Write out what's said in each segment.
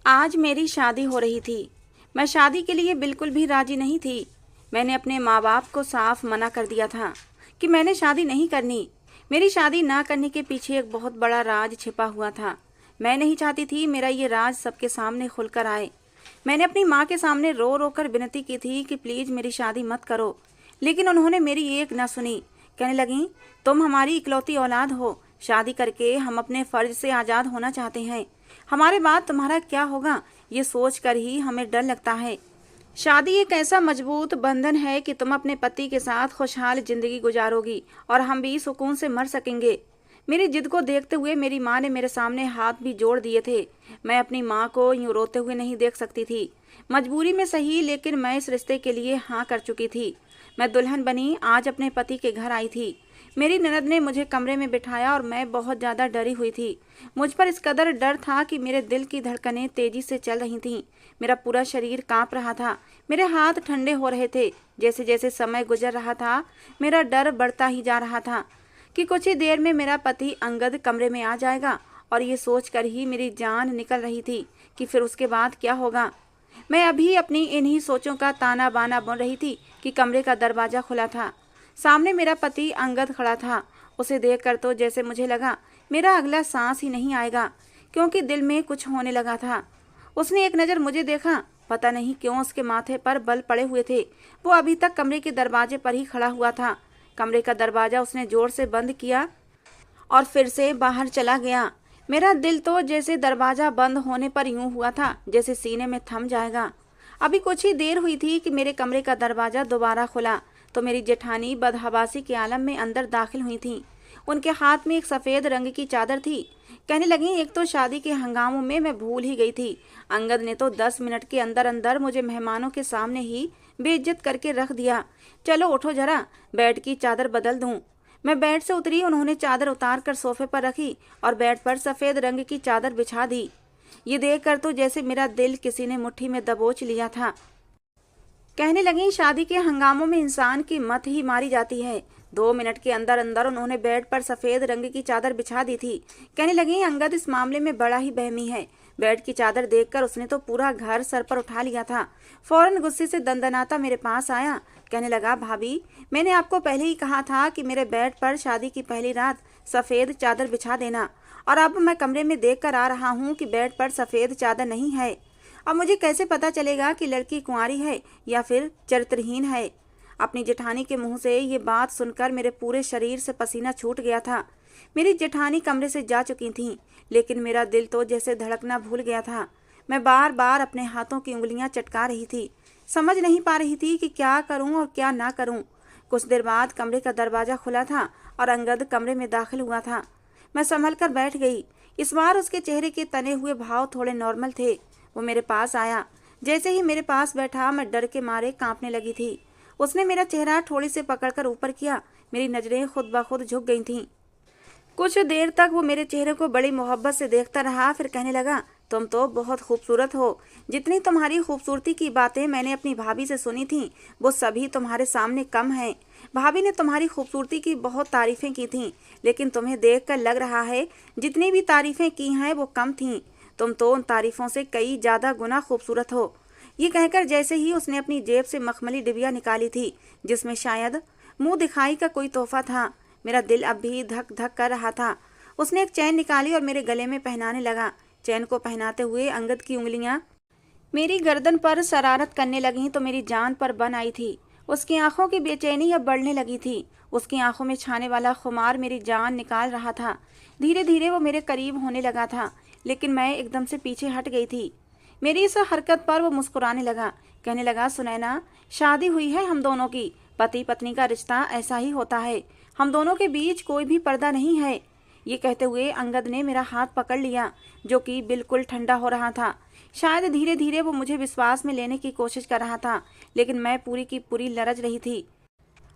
आज मेरी शादी हो रही थी। मैं शादी के लिए बिल्कुल भी राजी नहीं थी। मैंने अपने माँ बाप को साफ मना कर दिया था कि मैंने शादी नहीं करनी। मेरी शादी ना करने के पीछे एक बहुत बड़ा राज छिपा हुआ था। मैं नहीं चाहती थी मेरा ये राज सबके सामने खुलकर आए। मैंने अपनी माँ के सामने रो रो कर विनती की थी कि प्लीज मेरी शादी मत करो, लेकिन उन्होंने मेरी एक न सुनी। कहने लगी, तुम हमारी इकलौती औलाद हो, शादी करके हम अपने फर्ज से आज़ाद होना चाहते हैं। हमारे बाद तुम्हारा क्या होगा ये सोच कर ही हमें डर लगता है। शादी एक ऐसा मजबूत बंधन है कि तुम अपने पति के साथ खुशहाल जिंदगी गुजारोगी और हम भी सुकून से मर सकेंगे। मेरी जिद को देखते हुए मेरी माँ ने मेरे सामने हाथ भी जोड़ दिए थे। मैं अपनी माँ को यूं रोते हुए नहीं देख सकती थी। मजबूरी में सही, लेकिन मैं इस रिश्ते के लिए हाँ कर चुकी थी। मैं दुल्हन बनी आज अपने पति के घर आई थी। मेरी ननद ने मुझे कमरे में बिठाया और मैं बहुत ज़्यादा डरी हुई थी। मुझ पर इस कदर डर था कि मेरे दिल की धड़कनें तेजी से चल रही थीं। मेरा पूरा शरीर कांप रहा था। मेरे हाथ ठंडे हो रहे थे। जैसे जैसे समय गुजर रहा था मेरा डर बढ़ता ही जा रहा था कि कुछ ही देर में मेरा पति अंगद कमरे में आ जाएगा, और ये सोचकर ही मेरी जान निकल रही थी कि फिर उसके बाद क्या होगा। मैं अभी अपनी इन्हीं सोचों का ताना बाना बुन रही थी कि कमरे का दरवाज़ा खुला था। सामने मेरा पति अंगद खड़ा था। उसे देखकर तो जैसे मुझे लगा मेरा अगला सांस ही नहीं आएगा, क्योंकि दिल में कुछ होने लगा था। उसने एक नज़र मुझे देखा। पता नहीं क्यों उसके माथे पर बल पड़े हुए थे। वो अभी तक कमरे के दरवाजे पर ही खड़ा हुआ था। कमरे का दरवाज़ा उसने जोर से बंद किया और फिर से बाहर चला गया। मेरा दिल तो जैसे दरवाज़ा बंद होने पर यूं हुआ था जैसे सीने में थम जाएगा। अभी कुछ ही देर हुई थी कि मेरे कमरे का दरवाज़ा दोबारा खुला तो मेरी जेठानी बदहवासी के आलम में अंदर दाखिल हुई थीं। उनके हाथ में एक सफ़ेद रंग की चादर थी। कहने लगी, एक तो शादी के हंगामों में मैं भूल ही गई थी। अंगद ने तो 10 मिनट के अंदर अंदर मुझे मेहमानों के सामने ही बेइज्जत करके रख दिया। चलो उठो जरा, बेड की चादर बदल दूं। मैं बेड से उतरी। उन्होंने चादर उतार कर सोफे पर रखी और बेड पर सफ़ेद रंग की चादर बिछा दी। ये देखकर तो जैसे मेरा दिल किसी ने मुट्ठी में दबोच लिया था। कहने लगी, शादी के हंगामों में इंसान की मत ही मारी जाती है। 2 मिनट के अंदर अंदर उन्होंने बेड पर सफ़ेद रंग की चादर बिछा दी थी। कहने लगी, अंगद इस मामले में बड़ा ही बहमी है। बेड की चादर देखकर उसने तो पूरा घर सर पर उठा लिया था। फौरन गुस्से से दंदनाता मेरे पास आया। कहने लगा, भाभी, मैंने आपको पहले ही कहा था कि मेरे बेड पर शादी की पहली रात सफ़ेद चादर बिछा देना, और अब मैं कमरे में देख कर आ रहा हूँ कि बेड पर सफ़ेद चादर नहीं है। अब मुझे कैसे पता चलेगा कि लड़की कुंवारी है या फिर चरित्रहीन है। अपनी जेठानी के मुंह से ये बात सुनकर मेरे पूरे शरीर से पसीना छूट गया था। मेरी जेठानी कमरे से जा चुकी थीं, लेकिन मेरा दिल तो जैसे धड़कना भूल गया था। मैं बार बार अपने हाथों की उंगलियां चटका रही थी। समझ नहीं पा रही थी कि क्या करूं और क्या ना करूं। कुछ देर बाद कमरे का दरवाज़ा खुला था और अंगद कमरे में दाखिल हुआ था। मैं संभल कर बैठ गई। इस बार उसके चेहरे के तने हुए भाव थोड़े नॉर्मल थे। वो मेरे पास आया। जैसे ही मेरे पास बैठा मैं डर के मारे कांपने लगी थी। उसने मेरा चेहरा थोड़ी से पकड़कर ऊपर किया। मेरी नज़रें खुद ब खुद झुक गई थीं। कुछ देर तक वो मेरे चेहरे को बड़ी मोहब्बत से देखता रहा। फिर कहने लगा, तुम तो बहुत खूबसूरत हो। जितनी तुम्हारी खूबसूरती की बातें मैंने अपनी भाभी से सुनी थीं वो सभी तुम्हारे सामने कम हैं। भाभी ने तुम्हारी खूबसूरती की बहुत तारीफ़ें की थीं, लेकिन तुम्हें देखकर लग रहा है जितनी भी तारीफ़ें की हैं वो कम थीं। तुम तो उन तारीफ़ों से कई ज़्यादा गुना खूबसूरत हो। ये कहकर जैसे ही उसने अपनी जेब से मखमली डिबिया निकाली थी जिसमें शायद मुंह दिखाई का कोई तोहफा था, मेरा दिल अब भी धक धक कर रहा था। उसने एक चैन निकाली और मेरे गले में पहनाने लगा। चैन को पहनाते हुए अंगद की उंगलियां मेरी गर्दन पर शरारत करने लगीं तो मेरी जान पर बन आई थी। उसकी आंखों की बेचैनी अब बढ़ने लगी थी। उसकी आंखों में छाने वाला खुमार मेरी जान निकाल रहा था। धीरे धीरे वो मेरे करीब होने लगा था, लेकिन मैं एकदम से पीछे हट गई थी। मेरी इस हरकत पर वो मुस्कुराने लगा। कहने लगा, सुनैना, शादी हुई है हम दोनों की। पति पत्नी का रिश्ता ऐसा ही होता है। हम दोनों के बीच कोई भी पर्दा नहीं है। ये कहते हुए अंगद ने मेरा हाथ पकड़ लिया, जो कि बिल्कुल ठंडा हो रहा था। शायद धीरे धीरे वो मुझे विश्वास में लेने की कोशिश कर रहा था, लेकिन मैं पूरी की पूरी लरज रही थी।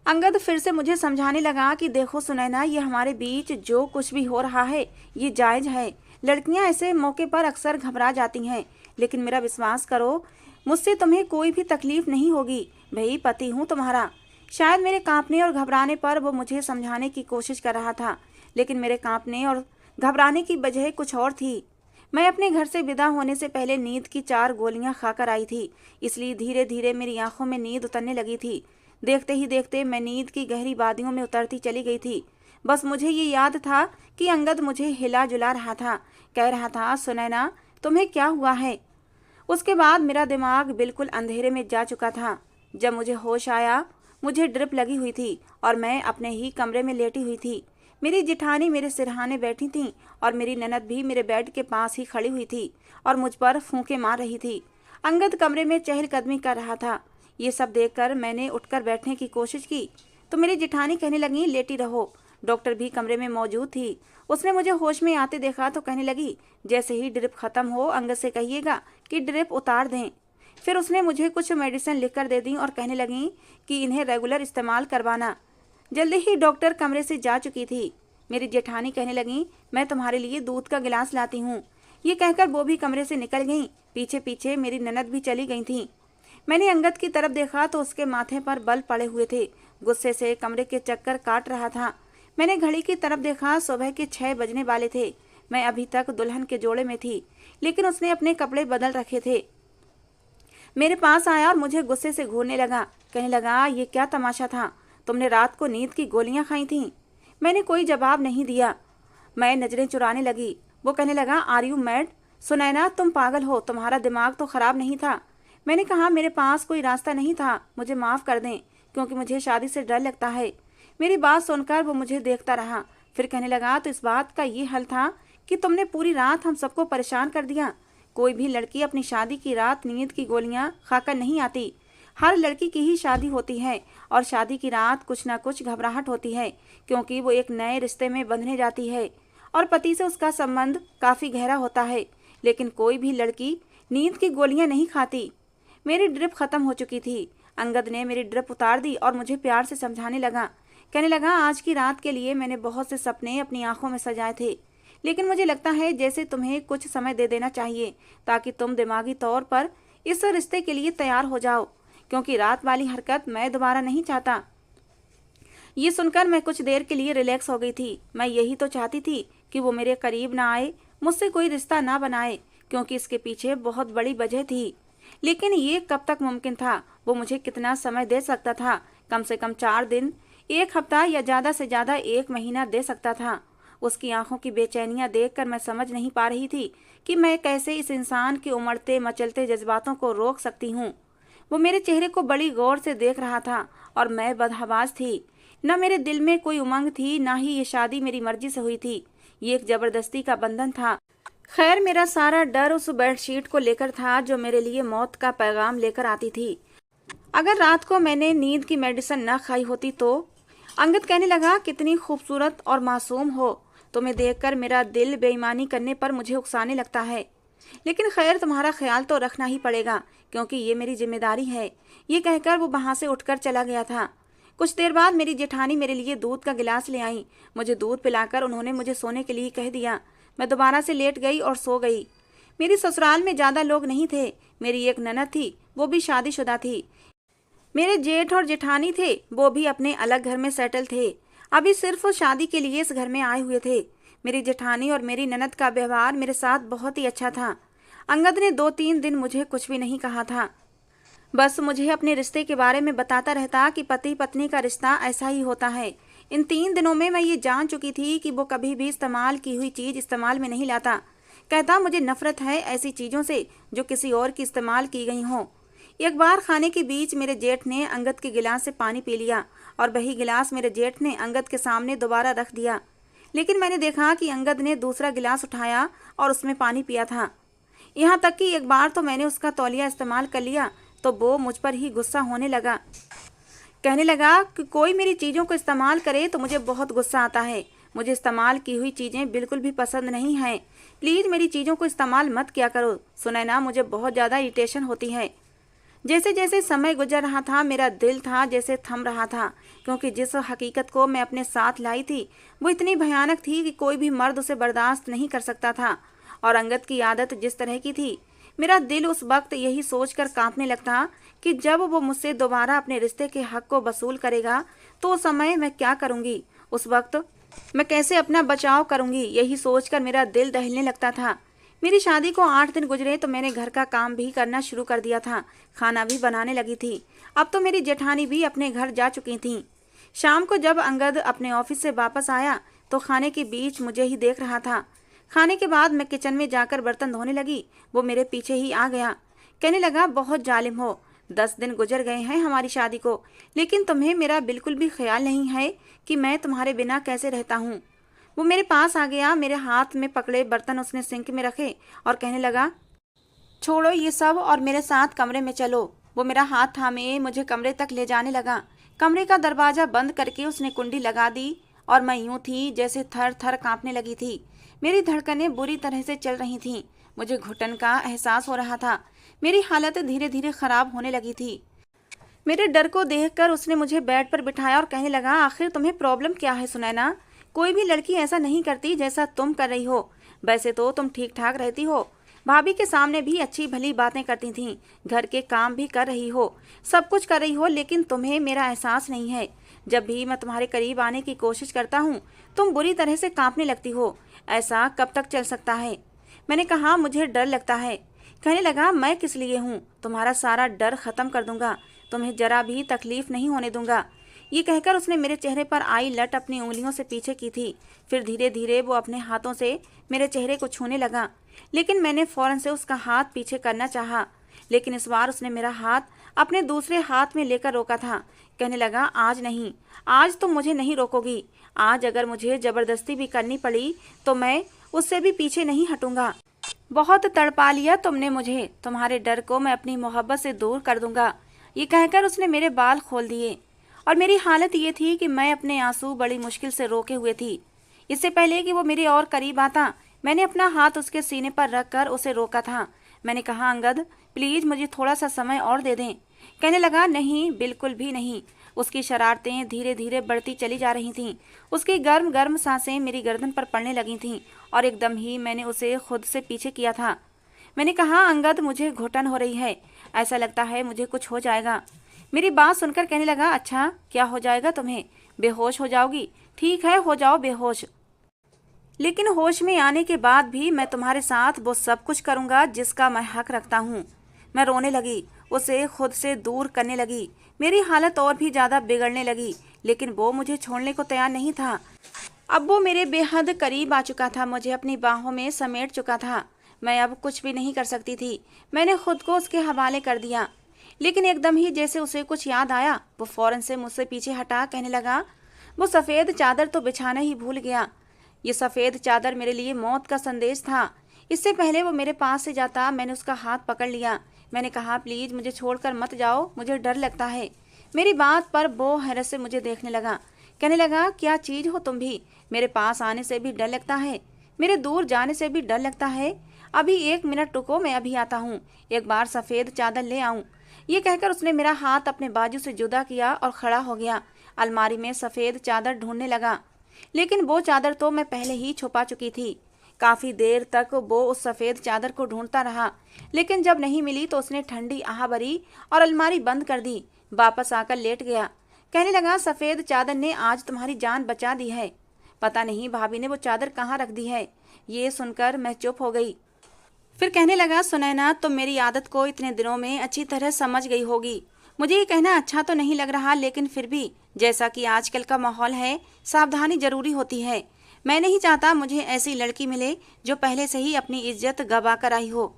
अंगद फिर से मुझे समझाने लगा कि देखो सुनैना, ये हमारे बीच जो कुछ भी हो रहा है ये जायज़ है। लड़कियां ऐसे मौके पर अक्सर घबरा जाती हैं, लेकिन मेरा विश्वास करो, मुझसे तुम्हें कोई भी तकलीफ नहीं होगी। भाई पति हूँ तुम्हारा। शायद मेरे कांपने और घबराने पर वो मुझे समझाने की कोशिश कर रहा था, लेकिन मेरे कांपने और घबराने की वजह कुछ और थी। मैं अपने घर से विदा होने से पहले नींद की 4 गोलियां खाकर आई थी, इसलिए धीरे धीरे मेरी आंखों में नींद उतरने लगी थी। देखते ही देखते मैं नींद की गहरी वादियों में उतरती चली गई थी। बस मुझे ये याद था कि अंगद मुझे हिला जुला रहा था, कह रहा था, सुनैना तुम्हें क्या हुआ है। उसके बाद मेरा दिमाग बिल्कुल अंधेरे में जा चुका था। जब मुझे होश आया, मुझे ड्रिप लगी हुई थी और मैं अपने ही कमरे में लेटी हुई थी। मेरी जिठानी मेरे सिरहाने बैठी थी और मेरी ननद भी मेरे बेड के पास ही खड़ी हुई थी और मुझ पर फूंके मार रही थी। अंगद कमरे में चहलकदमी कर रहा था। ये सब देखकर मैंने उठकर बैठने की कोशिश की तो मेरी जिठानी कहने लगी, लेटी रहो। डॉक्टर भी कमरे में मौजूद थी। उसने मुझे होश में आते देखा तो कहने लगी, जैसे ही ड्रिप खत्म हो अंगद से कहिएगा कि ड्रिप उतार दें। फिर उसने मुझे कुछ मेडिसिन लिखकर दे दी और कहने लगी कि इन्हें रेगुलर इस्तेमाल करवाना। जल्दी ही डॉक्टर कमरे से जा चुकी थी। मेरी जेठानी कहने लगी, मैं तुम्हारे लिए दूध का गिलास लाती हूँ। ये कहकर वो भी कमरे से निकल गईं। पीछे पीछे मेरी ननद भी चली गई थी। मैंने अंगद की तरफ देखा तो उसके माथे पर बल पड़े हुए थे। गुस्से से कमरे के चक्कर काट रहा था। मैंने घड़ी की तरफ देखा, सुबह के 6 बजने वाले थे। मैं अभी तक दुल्हन के जोड़े में थी, लेकिन उसने अपने कपड़े बदल रखे थे। मेरे पास आया और मुझे गुस्से से घूरने लगा। कहने लगा, ये क्या तमाशा था, तुमने रात को नींद की गोलियां खाई थीं? मैंने कोई जवाब नहीं दिया। मैं नजरें चुराने लगी। वो कहने लगा, आर यू मैड? सुनैना तुम पागल हो, तुम्हारा दिमाग तो खराब नहीं था। मैंने कहा, मेरे पास कोई रास्ता नहीं था, मुझे माफ़ कर दें, क्योंकि मुझे शादी से डर लगता है। मेरी बात सुनकर वो मुझे देखता रहा। फिर कहने लगा, तो इस बात का ये हल था कि तुमने पूरी रात हम सबको परेशान कर दिया। कोई भी लड़की अपनी शादी की रात नींद की गोलियां खाकर नहीं आती। हर लड़की की ही शादी होती है और शादी की रात कुछ ना कुछ घबराहट होती है, क्योंकि वो एक नए रिश्ते में बंधने जाती है और पति से उसका संबंध काफ़ी गहरा होता है। लेकिन कोई भी लड़की नींद की गोलियां नहीं खाती। मेरी ड्रिप खत्म हो चुकी थी। अंगद ने मेरी ड्रिप उतार दी और मुझे प्यार से समझाने लगा। कहने लगा, आज की रात के लिए मैंने बहुत से सपने अपनी आंखों में सजाए थे, लेकिन मुझे लगता है जैसे तुम्हें कुछ समय दे देना चाहिए ताकि तुम दिमागी तौर पर इस रिश्ते के लिए तैयार हो जाओ, क्योंकि रात वाली हरकत मैं दोबारा नहीं चाहता। ये सुनकर मैं कुछ देर के लिए रिलैक्स हो गई थी। मैं यही तो चाहती थी कि वो मेरे करीब ना आए, मुझसे कोई रिश्ता ना बनाए, क्योंकि इसके पीछे बहुत बड़ी वजह थी। लेकिन ये कब तक मुमकिन था? वो मुझे कितना समय दे सकता था? कम से कम 4 दिन, 1 हफ्ता या ज़्यादा से ज़्यादा 1 महीना दे सकता था। उसकी आंखों की बेचैनियां देखकर मैं समझ नहीं पा रही थी कि मैं कैसे इस इंसान के उमड़ते मचलते जज्बातों को रोक सकती हूँ। वो मेरे चेहरे को बड़ी गौर से देख रहा था और मैं बदहवास थी। न मेरे दिल में कोई उमंग थी, ना ही ये शादी मेरी मर्जी से हुई थी। ये एक जबरदस्ती का बंधन था। खैर, मेरा सारा डर उस बेडशीट को लेकर था जो मेरे लिए मौत का पैगाम लेकर आती थी। अगर रात को मैंने नींद की मेडिसिन न खाई होती तो। अंगद कहने लगा, कितनी खूबसूरत और मासूम हो, तुम्हें देखकर मेरा दिल बेईमानी करने पर मुझे उकसाने लगता है। लेकिन खैर, तुम्हारा ख्याल तो रखना ही पड़ेगा, क्योंकि ये मेरी जिम्मेदारी है। ये कहकर वो वहाँ से उठकर चला गया था। कुछ देर बाद मेरी जेठानी मेरे लिए दूध का गिलास ले आई। मुझे दूध पिलाकर उन्होंने मुझे सोने के लिए कह दिया। मैं दोबारा से लेट गई और सो गई। मेरी ससुराल में ज़्यादा लोग नहीं थे। मेरी एक ननद थी, वो भी शादीशुदा थी। मेरे जेठ और जेठानी थे, वो भी अपने अलग घर में सेटल थे। अभी सिर्फ शादी के लिए इस घर में आए हुए थे। मेरी जेठानी और मेरी ननद का व्यवहार मेरे साथ बहुत ही अच्छा था। अंगद ने 2-3 दिन मुझे कुछ भी नहीं कहा था। बस मुझे अपने रिश्ते के बारे में बताता रहता कि पति पत्नी का रिश्ता ऐसा ही होता है। इन 3 दिनों में मैं ये जान चुकी थी कि वो कभी भी इस्तेमाल की हुई चीज़ इस्तेमाल में नहीं लाता। कहता, मुझे नफरत है ऐसी चीज़ों से जो किसी और की इस्तेमाल की गई हों। एक बार खाने के बीच मेरे जेठ ने अंगद के गिलास से पानी पी लिया और वही गिलास मेरे जेठ ने अंगद के सामने दोबारा रख दिया। लेकिन मैंने देखा कि अंगद ने दूसरा गिलास उठाया और उसमें पानी पिया था। यहाँ तक कि एक बार तो मैंने उसका तौलिया इस्तेमाल कर लिया तो वो मुझ पर ही गुस्सा होने लगा। कहने लगा कि कोई मेरी चीज़ों को इस्तेमाल करे तो मुझे बहुत गुस्सा आता है। मुझे इस्तेमाल की हुई चीज़ें बिल्कुल भी पसंद नहीं हैं। प्लीज़ मेरी चीज़ों को इस्तेमाल मत किया करो। सुनैना, मुझे बहुत ज़्यादा इरिटेशन होती है। जैसे जैसे समय गुजर रहा था मेरा दिल था जैसे थम रहा था, क्योंकि जिस हकीकत को मैं अपने साथ लाई थी वो इतनी भयानक थी कि कोई भी मर्द उसे बर्दाश्त नहीं कर सकता था। और अंगद की आदत जिस तरह की थी, मेरा दिल उस वक्त यही सोचकर कांपने लगता कि जब वो मुझसे दोबारा अपने रिश्ते के हक को वसूल करेगा तो उस समय मैं क्या करूँगी, उस वक्त मैं कैसे अपना बचाव करूँगी। यही सोचकर मेरा दिल दहलने लगता था। मेरी शादी को 8 दिन गुजरे तो मैंने घर का काम भी करना शुरू कर दिया था, खाना भी बनाने लगी थी। अब तो मेरी जेठानी भी अपने घर जा चुकी थी। शाम को जब अंगद अपने ऑफिस से वापस आया तो खाने के बीच मुझे ही देख रहा था। खाने के बाद मैं किचन में जाकर बर्तन धोने लगी, वो मेरे पीछे ही आ गया। कहने लगा, बहुत जालिम हो, 10 दिन गुजर गए हैं हमारी शादी को, लेकिन तुम्हें मेरा बिल्कुल भी ख्याल नहीं है कि मैं तुम्हारे बिना कैसे रहता हूँ। वो मेरे पास आ गया, मेरे हाथ में पकड़े बर्तन उसने सिंक में रखे और कहने लगा, छोड़ो ये सब और मेरे साथ कमरे में चलो। वो मेरा हाथ थामे मुझे कमरे तक ले जाने लगा। कमरे का दरवाजा बंद करके उसने कुंडी लगा दी और मैं यूं थी जैसे थर थर कांपने लगी थी। मेरी धड़कनें बुरी तरह से चल रही थीं। मुझे घुटन का एहसास हो रहा था। मेरी हालत धीरे धीरे खराब होने लगी थी। मेरे डर को देखकर उसने मुझे बेड पर बिठाया और कहने लगा, आखिर तुम्हें प्रॉब्लम क्या है सुनैना? कोई भी लड़की ऐसा नहीं करती जैसा तुम कर रही हो। वैसे तो तुम ठीक ठाक रहती हो, भाभी के सामने भी अच्छी भली बातें करती थीं, घर के काम भी कर रही हो, सब कुछ कर रही हो, लेकिन तुम्हें मेरा एहसास नहीं है। जब भी मैं तुम्हारे करीब आने की कोशिश करता हूँ तुम बुरी तरह से कांपने लगती हो। ऐसा कब तक चल सकता है? मैंने कहा, मुझे डर लगता है। कहने लगा, मैं किस लिए हूँ? तुम्हारा सारा डर खत्म कर दूंगा, तुम्हें जरा भी तकलीफ नहीं होने दूंगा। ये कहकर उसने मेरे चेहरे पर आई लट अपनी उंगलियों से पीछे की थी। फिर धीरे धीरे वो अपने हाथों से मेरे चेहरे को छूने लगा, लेकिन मैंने फौरन से उसका हाथ पीछे करना चाहा, लेकिन इस बार उसने मेरा हाथ अपने दूसरे हाथ में लेकर रोका था। कहने लगा, आज नहीं, आज तुम मुझे नहीं रोकोगी। आज अगर मुझे जबरदस्ती भी करनी पड़ी तो मैं उससे भी पीछे नहीं हटूंगा। बहुत तड़पा लिया तुमने मुझे, तुम्हारे डर को मैं अपनी मोहब्बत से दूर कर दूंगा। ये कहकर उसने मेरे बाल खोल दिए और मेरी हालत ये थी कि मैं अपने आंसू बड़ी मुश्किल से रोके हुए थी। इससे पहले कि वो मेरे और करीब आता, मैंने अपना हाथ उसके सीने पर रखकर उसे रोका था। मैंने कहा, अंगद प्लीज मुझे थोड़ा सा समय और दे दें। कहने लगा, नहीं, बिल्कुल भी नहीं। उसकी शरारतें धीरे धीरे बढ़ती चली जा रही थीं। उसकी गर्म गर्म सांसें मेरी गर्दन पर पड़ने लगी थीं और एकदम ही मैंने उसे खुद से पीछे किया था। मैंने कहा, अंगद मुझे घुटन हो रही है, ऐसा लगता है मुझे कुछ हो जाएगा। मेरी बात सुनकर कहने लगा, अच्छा क्या हो जाएगा तुम्हें? बेहोश हो जाओगी? ठीक है, हो जाओ बेहोश, लेकिन होश में आने के बाद भी मैं तुम्हारे साथ वो सब कुछ करूंगा जिसका मैं हक रखता हूँ। मैं रोने लगी, उसे खुद से दूर करने लगी। मेरी हालत और भी ज्यादा बिगड़ने लगी, लेकिन वो मुझे छोड़ने को तैयार नहीं था। अब वो मेरे बेहद करीब आ चुका था, मुझे अपनी बाहों में समेट चुका था। मैं अब कुछ भी नहीं कर सकती थी। मैंने खुद को उसके हवाले कर दिया, लेकिन एकदम ही जैसे उसे कुछ याद आया, वो फौरन से मुझसे पीछे हटा कहने लगा, वो सफ़ेद चादर तो बिछाना ही भूल गया। ये सफ़ेद चादर मेरे लिए मौत का संदेश था। इससे पहले वो मेरे पास से जाता, मैंने उसका हाथ पकड़ लिया। मैंने कहा, प्लीज़ मुझे छोड़कर मत जाओ, मुझे डर लगता है। मेरी बात पर वो हैरत से मुझे देखने लगा। कहने लगा, क्या चीज़ हो तुम भी? मेरे पास आने से भी डर लगता है, मेरे दूर जाने से भी डर लगता है। अभी 1 मिनट रुको, मैं अभी आता हूँ, एक बार सफ़ेद चादर ले आऊँ। ये कहकर उसने मेरा हाथ अपने बाजू से जुदा किया और खड़ा हो गया। अलमारी में सफ़ेद चादर ढूंढने लगा, लेकिन वो चादर तो मैं पहले ही छुपा चुकी थी। काफ़ी देर तक वो उस सफ़ेद चादर को ढूंढता रहा, लेकिन जब नहीं मिली तो उसने ठंडी आह भरी और अलमारी बंद कर दी। वापस आकर लेट गया। कहने लगा, सफ़ेद चादर ने आज तुम्हारी जान बचा दी है। पता नहीं भाभी ने वो चादर कहाँ रख दी है। ये सुनकर मैं चुप हो गई। फिर कहने लगा, सुनैना तुम मेरी आदत को इतने दिनों में अच्छी तरह समझ गई होगी। मुझे ये कहना अच्छा तो नहीं लग रहा, लेकिन फिर भी जैसा कि आजकल का माहौल है, सावधानी जरूरी होती है। मैं नहीं चाहता मुझे ऐसी लड़की मिले जो पहले से ही अपनी इज्जत गवा कर आई हो।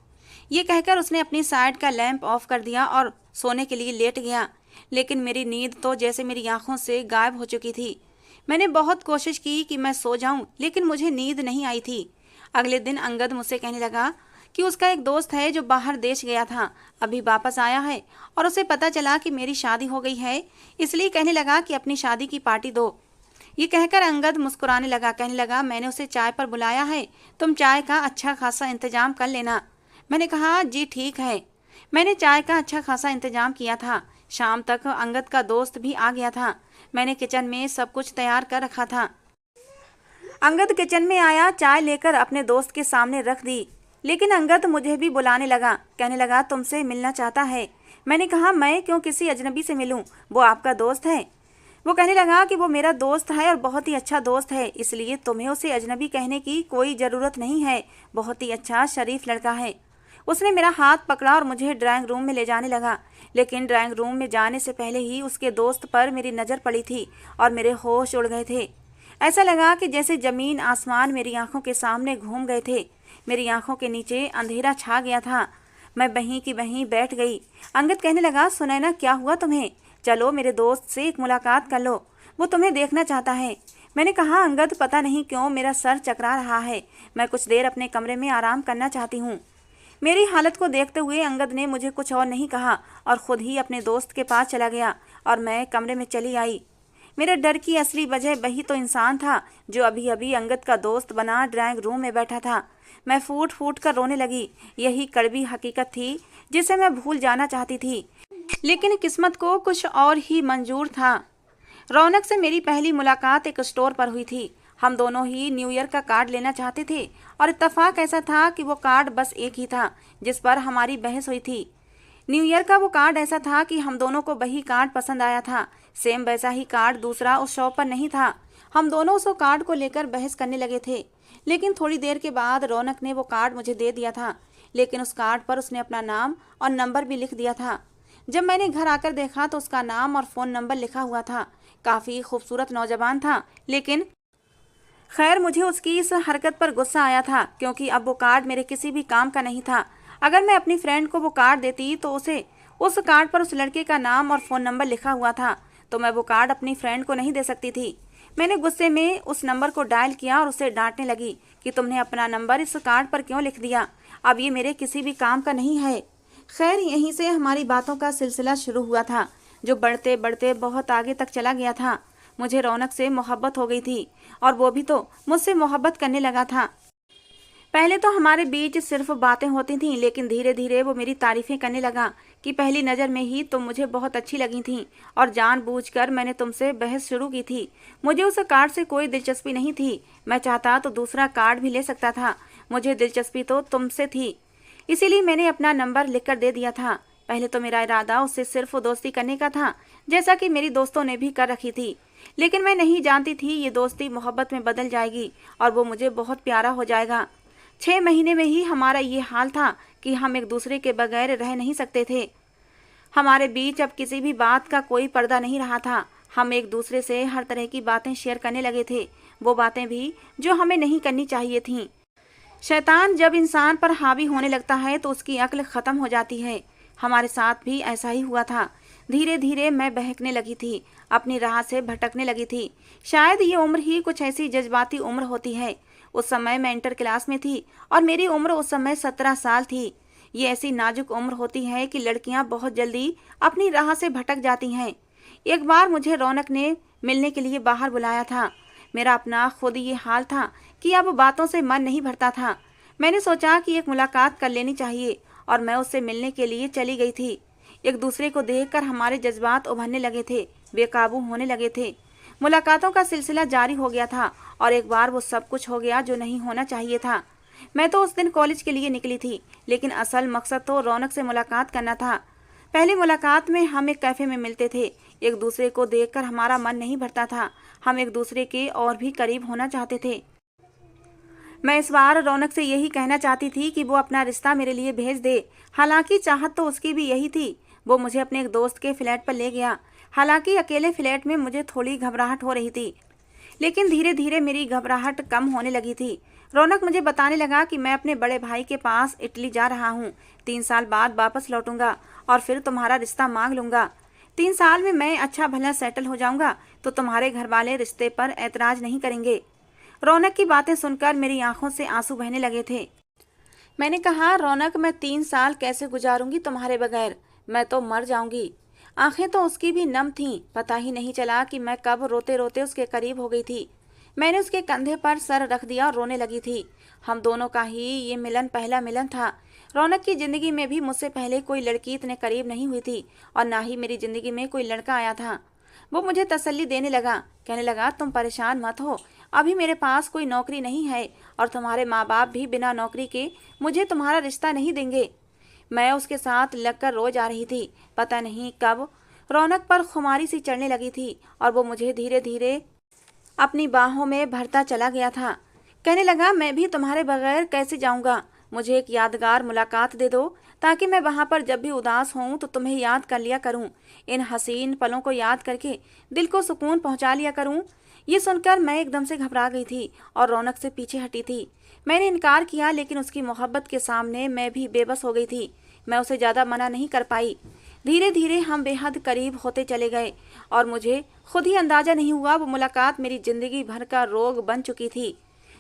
ये कहकर उसने अपनी साइड का लैंप ऑफ कर दिया और सोने के लिए लेट गया, लेकिन मेरी नींद तो जैसे मेरी आंखों से गायब हो चुकी थी। मैंने बहुत कोशिश की कि मैं सो जाऊं, लेकिन मुझे नींद नहीं आई थी। अगले दिन अंगद मुझसे कहने लगा कि उसका एक दोस्त है जो बाहर देश गया था, अभी वापस आया है और उसे पता चला कि मेरी शादी हो गई है, इसलिए कहने लगा कि अपनी शादी की पार्टी दो। ये कहकर अंगद मुस्कुराने लगा। कहने लगा, मैंने उसे चाय पर बुलाया है, तुम चाय का अच्छा खासा इंतजाम कर लेना। मैंने कहा, जी ठीक है। मैंने चाय का अच्छा खासा इंतजाम किया था। शाम तक अंगद का दोस्त भी आ गया था। मैंने किचन में सब कुछ तैयार कर रखा था। अंगद किचन में आया, चाय लेकर अपने दोस्त के सामने रख दी, लेकिन अंगद मुझे भी बुलाने लगा। कहने लगा, तुमसे मिलना चाहता है। मैंने कहा, मैं क्यों किसी अजनबी से मिलूं, वो आपका दोस्त है। वो कहने लगा कि वो मेरा दोस्त है और बहुत ही अच्छा दोस्त है, इसलिए तुम्हें उसे अजनबी कहने की कोई ज़रूरत नहीं है। बहुत ही अच्छा शरीफ लड़का है। उसने मेरा हाथ पकड़ा और मुझे ड्राइंग रूम में ले जाने लगा, लेकिन ड्राइंग रूम में जाने से पहले ही उसके दोस्त पर मेरी नज़र पड़ी थी और मेरे होश उड़ गए थे। ऐसा लगा कि जैसे ज़मीन आसमान मेरी आंखों के सामने घूम गए थे। मेरी आंखों के नीचे अंधेरा छा गया था। मैं वहीं की वहीं बैठ गई। अंगद कहने लगा, सुनैना क्या हुआ तुम्हें? चलो मेरे दोस्त से एक मुलाकात कर लो, वो तुम्हें देखना चाहता है। मैंने कहा, अंगद पता नहीं क्यों मेरा सर चकरा रहा है, मैं कुछ देर अपने कमरे में आराम करना चाहती हूँ। मेरी हालत को देखते हुए अंगद ने मुझे कुछ और नहीं कहा और ख़ुद ही अपने दोस्त के पास चला गया और मैं कमरे में चली आई। मेरे डर की असली वजह वही तो इंसान था जो अभी अभी अंगद का दोस्त बना ड्राइंग रूम में बैठा था। मैं फूट फूट कर रोने लगी। यही कड़वी हकीकत थी जिसे मैं भूल जाना चाहती थी, लेकिन किस्मत को कुछ और ही मंजूर था। रौनक से मेरी पहली मुलाकात एक स्टोर पर हुई थी। हम दोनों ही न्यू ईयर का कार्ड लेना चाहते थे और इत्तेफाक ऐसा था कि वो कार्ड बस एक ही था जिस पर हमारी बहस हुई थी। न्यू ईयर का वो कार्ड ऐसा था कि हम दोनों को वही कार्ड पसंद आया था। सेम वैसा ही कार्ड दूसरा उस शॉप पर नहीं था। हम दोनों उस कार्ड को लेकर बहस करने लगे थे, लेकिन थोड़ी देर के बाद रौनक ने वो कार्ड मुझे दे दिया था, लेकिन उस कार्ड पर उसने अपना नाम और नंबर भी लिख दिया था। जब मैंने घर आकर देखा तो उसका नाम और फ़ोन नंबर लिखा हुआ था। काफ़ी खूबसूरत नौजवान था, लेकिन खैर मुझे उसकी इस हरकत पर गुस्सा आया था क्योंकि अब वो कार्ड मेरे किसी भी काम का नहीं था। अगर मैं अपनी फ्रेंड को वो कार्ड देती तो उसे उस कार्ड पर उस लड़के का नाम और फ़ोन नंबर लिखा हुआ था, तो मैं वो कार्ड अपनी फ्रेंड को नहीं दे सकती थी। मैंने गुस्से में उस नंबर को डायल किया और उसे डांटने लगी कि तुमने अपना नंबर इस कार्ड पर क्यों लिख दिया, अब ये मेरे किसी भी काम का नहीं है। खैर यहीं से हमारी बातों का सिलसिला शुरू हुआ था, जो बढ़ते बढ़ते बहुत आगे तक चला गया था। मुझे रौनक से मोहब्बत हो गई थी और वो भी तो मुझसे मोहब्बत करने लगा था। पहले तो हमारे बीच सिर्फ बातें होती थीं, लेकिन धीरे धीरे वो मेरी तारीफ़ें करने लगा कि पहली नज़र में ही तुम मुझे बहुत अच्छी लगी थी और जानबूझकर मैंने तुमसे बहस शुरू की थी। मुझे उस कार्ड से कोई दिलचस्पी नहीं थी, मैं चाहता तो दूसरा कार्ड भी ले सकता था। मुझे दिलचस्पी तो तुमसे थी, इसीलिए मैंने अपना नंबर लिखकर दे दिया था। पहले तो मेरा इरादा उससे सिर्फ दोस्ती करने का था, जैसा कि मेरी दोस्तों ने भी कर रखी थी, लेकिन मैं नहीं जानती थी ये दोस्ती मोहब्बत में बदल जाएगी और वो मुझे बहुत प्यारा हो जाएगा। 6 महीने में ही हमारा ये हाल था कि हम एक दूसरे के बगैर रह नहीं सकते थे। हमारे बीच अब किसी भी बात का कोई पर्दा नहीं रहा था। हम एक दूसरे से हर तरह की बातें शेयर करने लगे थे, वो बातें भी जो हमें नहीं करनी चाहिए थीं। शैतान जब इंसान पर हावी होने लगता है तो उसकी अक्ल ख़त्म हो जाती है। हमारे साथ भी ऐसा ही हुआ था। धीरे धीरे मैं बहकने लगी थी, अपनी राह से भटकने लगी थी। शायद ये उम्र ही कुछ ऐसी जज्बाती उम्र होती है। उस समय मैं इंटर क्लास में थी और मेरी उम्र उस समय 17 साल थी। ये ऐसी नाजुक उम्र होती है कि लड़कियां बहुत जल्दी अपनी राह से भटक जाती हैं। एक बार मुझे रौनक ने मिलने के लिए बाहर बुलाया था। मेरा अपना खुद ये हाल था कि अब बातों से मन नहीं भरता था। मैंने सोचा कि एक मुलाकात कर लेनी चाहिए और मैं उससे मिलने के लिए चली गई थी। एक दूसरे को देखकर हमारे जज्बात उभरने लगे थे, बेकाबू होने लगे थे। मुलाकातों का सिलसिला जारी हो गया था और एक बार वो सब कुछ हो गया जो नहीं होना चाहिए था। मैं तो उस दिन कॉलेज के लिए निकली थी, लेकिन असल मकसद तो रौनक से मुलाकात करना था। पहली मुलाकात में हम एक कैफ़े में मिलते थे। एक दूसरे को देखकर हमारा मन नहीं भरता था, हम एक दूसरे के और भी करीब होना चाहते थे। मैं इस बार रौनक से यही कहना चाहती थी कि वो अपना रिश्ता मेरे लिए भेज दे। हालांकि चाहत तो उसकी भी यही थी। वो मुझे अपने एक दोस्त के फ्लैट पर ले गया। हालांकि अकेले फ्लैट में मुझे थोड़ी घबराहट हो रही थी, लेकिन धीरे धीरे मेरी घबराहट कम होने लगी थी। रौनक मुझे बताने लगा कि मैं अपने बड़े भाई के पास इटली जा रहा हूँ। 3 साल बाद वापस लौटूंगा और फिर तुम्हारा रिश्ता मांग लूँगा। 3 साल में मैं अच्छा भला सेटल हो जाऊँगा तो तुम्हारे घर वाले रिश्ते पर ऐतराज़ नहीं करेंगे। रौनक की बातें सुनकर मेरी आंखों से आंसू बहने लगे थे। मैंने कहा, रौनक मैं 3 साल कैसे गुजारूंगी तुम्हारे बगैर, मैं तो मर जाऊंगी। आंखें तो उसकी भी नम थीं। पता ही नहीं चला कि मैं कब रोते रोते उसके करीब हो गई थी। मैंने उसके कंधे पर सर रख दिया और रोने लगी थी। हम दोनों का ही ये मिलन पहला मिलन था। रौनक की ज़िंदगी में भी मुझसे पहले कोई लड़की इतने करीब नहीं हुई थी और ना ही मेरी ज़िंदगी में कोई लड़का आया था। वो मुझे तसल्ली देने लगा, कहने लगा, तुम परेशान मत हो, अभी मेरे पास कोई नौकरी नहीं है और तुम्हारे माँ बाप भी बिना नौकरी के मुझे तुम्हारा रिश्ता नहीं देंगे। मैं उसके साथ लगकर रोज आ रही थी। पता नहीं कब रौनक पर खुमारी सी चढ़ने लगी थी और वो मुझे धीरे धीरे अपनी बाहों में भरता चला गया था। कहने लगा, मैं भी तुम्हारे बगैर कैसे जाऊंगा, मुझे एक यादगार मुलाकात दे दो ताकि मैं वहां पर जब भी उदास हूं तो तुम्हें याद कर लिया करूं, इन हसीन पलों को याद करके दिल को सुकून पहुंचा लिया करूं। ये सुनकर मैं एकदम से घबरा गई थी और रौनक से पीछे हटी थी। मैंने इनकार किया, लेकिन उसकी मोहब्बत के सामने मैं भी बेबस हो गई थी। मैं उसे ज़्यादा मना नहीं कर पाई। धीरे धीरे हम बेहद करीब होते चले गए और मुझे खुद ही अंदाजा नहीं हुआ वो मुलाकात मेरी जिंदगी भर का रोग बन चुकी थी।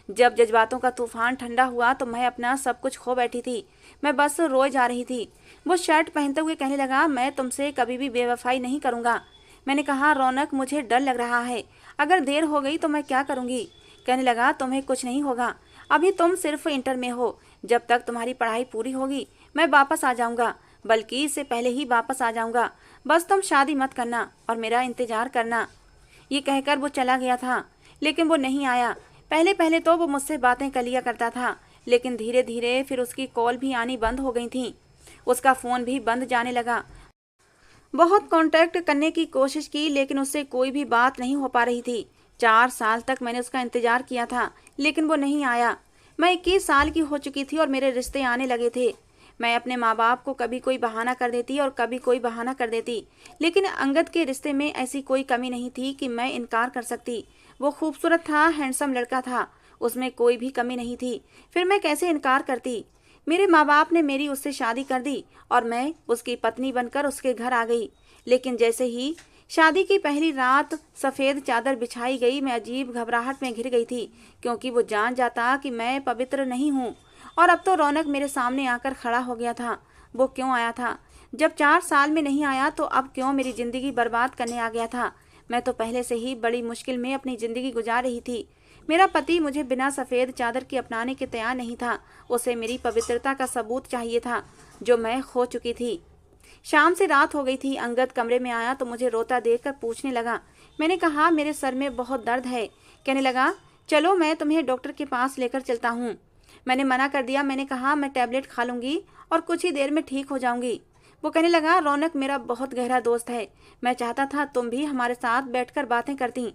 जब जज्बातों का तूफान ठंडा हुआ तो मैं अपना सब कुछ खो बैठी थी। मैं बस रोए जा रही थी। वो शर्ट पहनते हुए कहने लगा, मैं तुमसे कभी भी बेवफाई नहीं करूंगा। मैंने कहा, रौनक मुझे डर लग रहा है, अगर देर हो गई तो मैं क्या करूंगी। कहने लगा, तुम्हें कुछ नहीं होगा, अभी तुम सिर्फ इंटर में हो, जब तक तुम्हारी पढ़ाई पूरी होगी मैं वापस आ जाऊंगा, बल्कि इससे पहले ही वापस आ जाऊंगा। बस तुम शादी मत करना और मेरा इंतजार करना। ये कहकर वो चला गया था, लेकिन वो नहीं आया। पहले पहले तो वो मुझसे बातें कर लिया करता था, लेकिन धीरे धीरे फिर उसकी कॉल भी आनी बंद हो गई थी। उसका फ़ोन भी बंद जाने लगा। बहुत कांटेक्ट करने की कोशिश की, लेकिन उससे कोई भी बात नहीं हो पा रही थी। 4 साल तक मैंने उसका इंतजार किया था, लेकिन वो नहीं आया। मैं 21 साल की हो चुकी थी और मेरे रिश्ते आने लगे थे। मैं अपने माँ बाप को कभी कोई बहाना कर देती और कभी कोई बहाना कर देती, लेकिन अंगद के रिश्ते में ऐसी कोई कमी नहीं थी कि मैं इनकार कर सकती। वो खूबसूरत था, हैंडसम लड़का था, उसमें कोई भी कमी नहीं थी। फिर मैं कैसे इनकार करती। मेरे माँ बाप ने मेरी उससे शादी कर दी और मैं उसकी पत्नी बनकर उसके घर आ गई। लेकिन जैसे ही शादी की पहली रात सफ़ेद चादर बिछाई गई, मैं अजीब घबराहट में घिर गई थी, क्योंकि वो जान जाता कि मैं पवित्र नहीं हूँ। और अब तो रौनक मेरे सामने आकर खड़ा हो गया था। वो क्यों आया था? जब 4 साल में नहीं आया तो अब क्यों मेरी ज़िंदगी बर्बाद करने आ गया था? मैं तो पहले से ही बड़ी मुश्किल में अपनी ज़िंदगी गुजार रही थी। मेरा पति मुझे बिना सफ़ेद चादर के अपनाने के तैयार नहीं था। उसे मेरी पवित्रता का सबूत चाहिए था, जो मैं खो चुकी थी। शाम से रात हो गई थी। अंगद कमरे में आया तो मुझे रोता देखकर पूछने लगा। मैंने कहा, मेरे सर में बहुत दर्द है। कहने लगा, चलो मैं तुम्हें डॉक्टर के पास लेकर चलता हूँ। मैंने मना कर दिया। मैंने कहा, मैं टैबलेट खा लूँगी और कुछ ही देर में ठीक हो जाऊँगी। वो कहने लगा, रौनक मेरा बहुत गहरा दोस्त है, मैं चाहता था तुम भी हमारे साथ बैठकर बातें करती।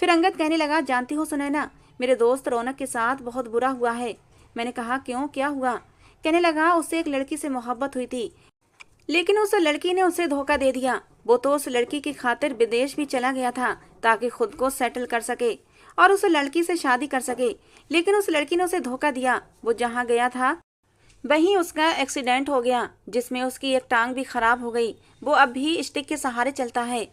फिर अंगद कहने लगा, जानती हो सुनैना, मेरे दोस्त रौनक के साथ बहुत बुरा हुआ है। मैंने कहा, क्यों, क्या हुआ? कहने लगा, उससे एक लड़की से मोहब्बत हुई थी, लेकिन उस लड़की ने उसे धोखा दे दिया। वो तो उस लड़की की खातिर विदेश भी चला गया था ताकि खुद को सेटल कर सके और उस लड़की से शादी कर सके, लेकिन उस लड़की ने उसे धोखा दिया। वो जहाँ गया था वहीं उसका एक्सीडेंट हो गया, जिसमें उसकी एक टांग भी खराब हो गई। वो अब भी स्टिक के सहारे चलता है।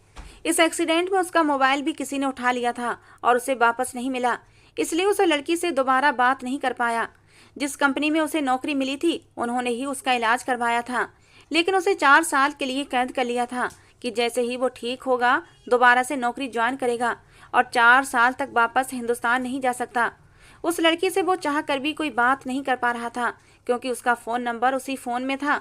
इस एक्सीडेंट में उसका मोबाइल भी किसी ने उठा लिया था और उसे वापस नहीं मिला, इसलिए उस लड़की से दोबारा बात नहीं कर पाया। जिस कंपनी में उसे नौकरी मिली थी उन्होंने ही उसका इलाज करवाया था, लेकिन उसे 4 साल के लिए कैद कर लिया था कि जैसे ही वो ठीक होगा दोबारा से नौकरी ज्वाइन करेगा और 4 साल तक वापस हिंदुस्तान नहीं जा सकता। उस लड़की से वो चाह कर भी कोई बात नहीं कर पा रहा था, क्योंकि उसका फ़ोन नंबर उसी फ़ोन में था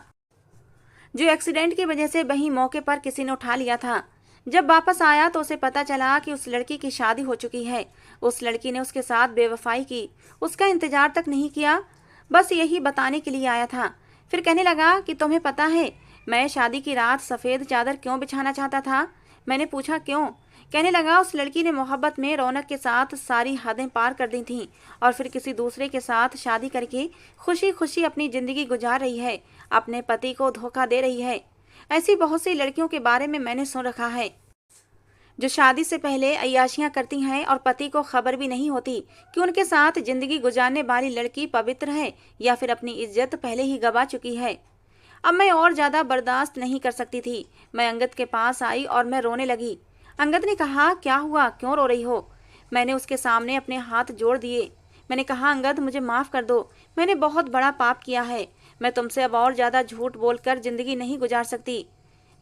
जो एक्सीडेंट की वजह से वहीं मौके पर किसी ने उठा लिया था। जब वापस आया तो उसे पता चला कि उस लड़की की शादी हो चुकी है। उस लड़की ने उसके साथ बेवफाई की, उसका इंतजार तक नहीं किया, बस यही बताने के लिए आया था। फिर कहने लगा कि तुम्हें पता है मैं शादी की रात सफ़ेद चादर क्यों बिछाना चाहता था? मैंने पूछा, क्यों? कहने लगा, उस लड़की ने मोहब्बत में रौनक के साथ सारी हदें पार कर दी थीं और फिर किसी दूसरे के साथ शादी करके खुशी खुशी अपनी ज़िंदगी गुजार रही है, अपने पति को धोखा दे रही है। ऐसी बहुत सी लड़कियों के बारे में मैंने सुन रखा है जो शादी से पहले अय्याशियां करती हैं और पति को खबर भी नहीं होती कि उनके साथ ज़िंदगी गुजारने वाली लड़की पवित्र है या फिर अपनी इज्जत पहले ही गवा चुकी है। अब मैं और ज़्यादा बर्दाश्त नहीं कर सकती थी। मैं अंगद के पास आई और मैं रोने लगी। अंगद ने कहा, क्या हुआ, क्यों रो रही हो? मैंने उसके सामने अपने हाथ जोड़ दिए। मैंने कहा, अंगद मुझे माफ़ कर दो, मैंने बहुत बड़ा पाप किया है। मैं तुमसे अब और ज़्यादा झूठ बोलकर ज़िंदगी नहीं गुजार सकती।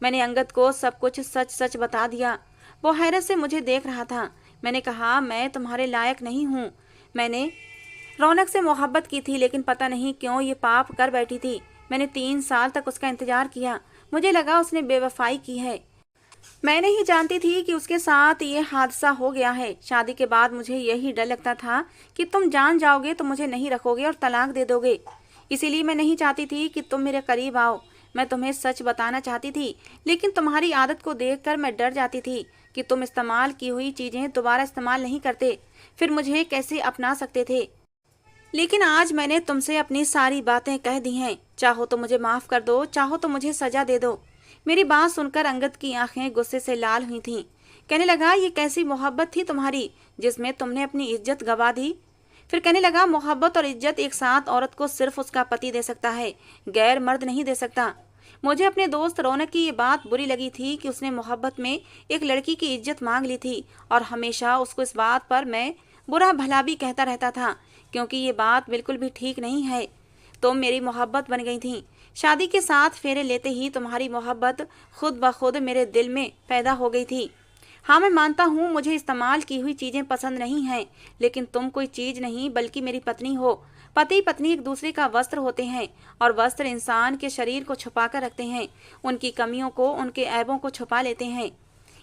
मैंने अंगद को सब कुछ सच सच बता दिया। वो हैरत से मुझे देख रहा था। मैंने कहा, मैं तुम्हारे लायक नहीं हूँ। मैंने रौनक से मोहब्बत की थी, लेकिन पता नहीं क्यों ये पाप कर बैठी थी। मैंने 3 साल तक उसका इंतजार किया। मुझे लगा उसने बेवफाई की है। मैं नहीं जानती थी कि उसके साथ ये हादसा हो गया है। शादी के बाद मुझे यही डर लगता था कि तुम जान जाओगे तो मुझे नहीं रखोगे और तलाक दे दोगे। इसीलिए मैं नहीं चाहती थी कि तुम मेरे करीब आओ। मैं तुम्हें सच बताना चाहती थी, लेकिन तुम्हारी आदत को देखकर मैं डर जाती थी कि तुम इस्तेमाल की हुई चीजें दोबारा इस्तेमाल नहीं करते, फिर मुझे कैसे अपना सकते थे। लेकिन आज मैंने तुमसे अपनी सारी बातें कह दी हैं। चाहो तो मुझे माफ कर दो, चाहो तो मुझे सजा दे दो। मेरी बात सुनकर अंगद की आंखें गुस्से से लाल हुई थीं। कहने लगा, ये कैसी मोहब्बत थी तुम्हारी जिसमें तुमने अपनी इज्जत गवा दी। फिर कहने लगा, मोहब्बत और इज्जत एक साथ औरत को सिर्फ उसका पति दे सकता है, गैर मर्द नहीं दे सकता। मुझे अपने दोस्त रौनक की ये बात बुरी लगी थी कि उसने मोहब्बत में एक लड़की की इज्जत मांग ली थी, और हमेशा उसको इस बात पर मैं बुरा भला भी कहता रहता था, क्योंकि ये बात बिल्कुल भी ठीक नहीं है। तुम मेरी मोहब्बत बन गई थी। शादी के साथ फेरे लेते ही तुम्हारी मोहब्बत खुद ब खुद मेरे दिल में पैदा हो गई थी। हाँ, मैं मानता हूँ मुझे इस्तेमाल की हुई चीजें पसंद नहीं हैं, लेकिन तुम कोई चीज नहीं बल्कि मेरी पत्नी हो। पति पत्नी एक दूसरे का वस्त्र होते हैं, और वस्त्र इंसान के शरीर को छुपा कर रखते हैं, उनकी कमियों को, उनके ऐबों को छुपा लेते हैं।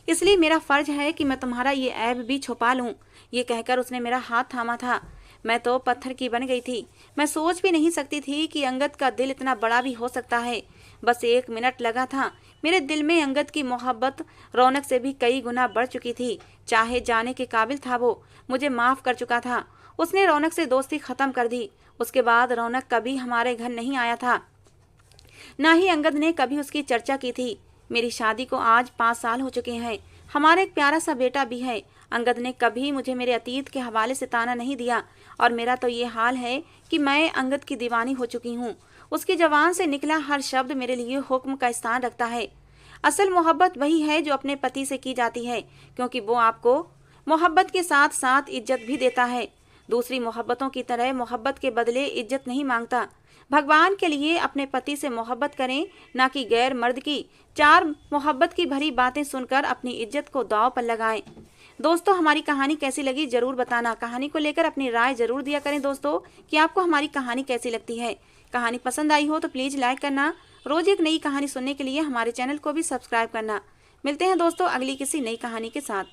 इसलिए मेरा फर्ज है कि मैं तुम्हारा ये ऐब भी छुपा लूं। ये कहकर उसने मेरा हाथ थामा था। मैं तो पत्थर की बन गई थी। मैं सोच भी नहीं सकती थी कि अंगद का दिल इतना बड़ा भी हो सकता है। बस 1 मिनट लगा था। मेरे दिल में अंगद की मोहब्बत रौनक से भी कई गुना बढ़ चुकी थी। चाहे जाने के काबिल था वो, मुझे माफ कर चुका था। उसने रौनक से दोस्ती खत्म कर दी। उसके बाद रौनक कभी हमारे घर नहीं आया था, ना ही अंगद ने कभी उसकी चर्चा की थी। मेरी शादी को आज 5 साल हो चुके हैं। हमारा एक प्यारा सा बेटा भी है। अंगद ने कभी मुझे मेरे अतीत के हवाले से ताना नहीं दिया, और मेरा तो ये हाल है कि मैं अंगद की दीवानी हो चुकी हूँ। उसकी जबान से निकला हर शब्द मेरे लिए हुक्म का स्थान रखता है। असल मोहब्बत वही है जो अपने पति से की जाती है, क्योंकि वो आपको मोहब्बत के साथ साथ इज्जत भी देता है। दूसरी मोहब्बतों की तरह मोहब्बत के बदले इज्जत नहीं मांगता। भगवान के लिए अपने पति से मोहब्बत करें, ना कि गैर मर्द की 4 मोहब्बत की भरी बातें सुनकर अपनी इज्जत को दांव पर लगाएं। दोस्तों, हमारी कहानी कैसी लगी जरूर बताना। कहानी को लेकर अपनी राय जरूर दिया करें दोस्तों कि आपको हमारी कहानी कैसी लगती है। कहानी पसंद आई हो तो प्लीज़ लाइक करना। रोज एक नई कहानी सुनने के लिए हमारे चैनल को भी सब्सक्राइब करना। मिलते हैं दोस्तों अगली किसी नई कहानी के साथ।